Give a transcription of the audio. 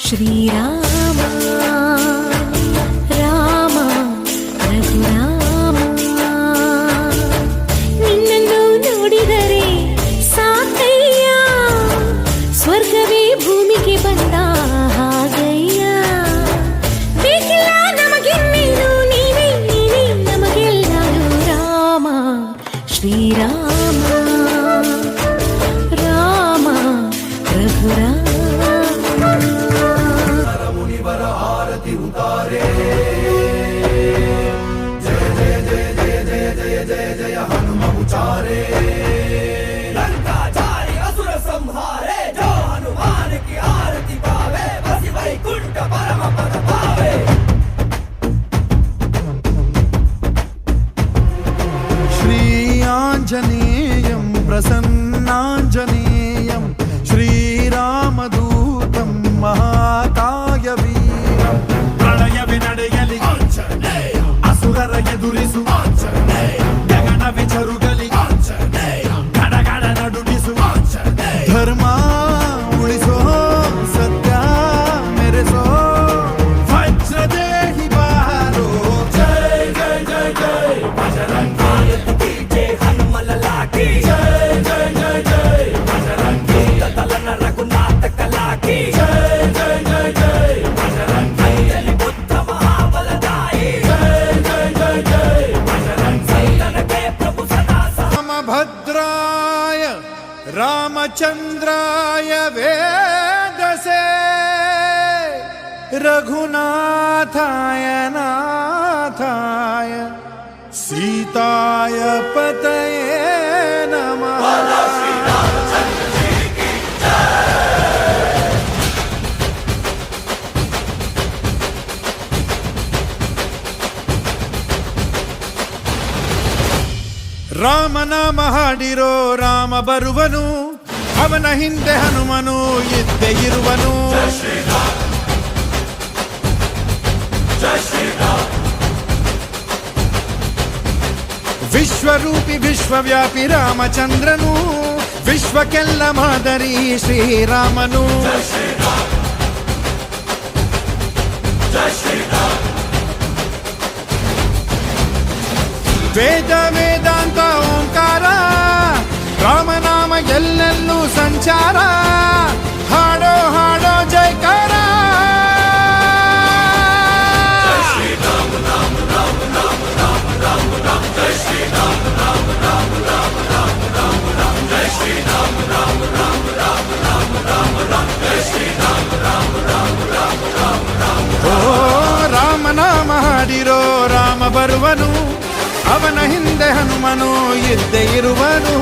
ಶ್ರೀರಾಮ ರಾಮ ರಘುರಾಮ ನಿನ್ನನ್ನು ನೋಡಿದರೆ ಸಾಕಯ್ಯ ಸ್ವರ್ಗವೇ ಭೂಮಿಗೆ ಬಂದ ಹಾಗಯ್ಯ ಬೇಕಿಲ್ಲ ನಮಗಿನ್ನೇನು ನೀನೇ ನೀನೇ ನಮಗೆಲ್ಲರೂ ರಾಮ ಶ್ರೀರಾಮ ರಾಮ ರಘುರಾಮ उतारे जय जय जय जय जय जय जय जय हनुम उचारे लंका जारी असुर संहारे जो हनुमान की आरती पावे बसी वैकुंठ परम पद पावे श्री आंजनेयं प्रसन्नांजनेयं श्रीरामदूतं महाकाय ನಡೆಯಲಿ ಅಸುರರ ಎದುರಿಸು ಗಗನ ವಿಚರುಗಲಿ ಗಡಗಡ ನಡುಗಿಸು ಧರ್ಮ ಉಳಿಸೋ ಸತ್ಯ ಮೆರೆಸೋ ವಜ್ರದೇಹಿ ಬಾರೋ ಜೈ ಜೈ ಜೈ ಜೈ ಬಜರಂಗಿ ಜೈ ಹನುಮಲ ಲಾಠಿ ಜೈ ಜೈ ಜೈ ಜೈ ಬಜರಂಗಿ ತಲನ ರಘುನಾಥ ಕಲಾಕಿ ಜೈ ಜೈ ಜೈ ಜೈ ಬಜರಂಗಿ भद्राय रामचंद्राय वेदसे रघुनाथाय नाथाय सीताय पतये नमः ರಾಮನಾಮ ಹಾಡಿರೋ ರಾಮ ಬರುವನು ಅವನ ಹಿಂದೆ ಹನುಮನು ಇದ್ದೇ ಇರುವನು ವಿಶ್ವರೂಪಿ ವಿಶ್ವವ್ಯಾಪಿ ರಾಮಚಂದ್ರನು ವಿಶ್ವಕ್ಕೆಲ್ಲ ಮಾದರಿ ಶ್ರೀರಾಮನು ವೇದ ವೇದಾಂತ ಓಂಕಾರ ರಾಮನಾಮ ಎಲ್ಲೆಲ್ಲೂ ಸಂಚಾರ ಹಾಡೋ ಹಾಡೋ ಜೈಕಾರ ಓ ರಾಮನಾಮ ಹಾಡಿರೋ ರಾಮ ಬರುವನು ಅವನ ಹಿಂದೆ ಹನುಮನು ಇದ್ದೇ ಇರುವನು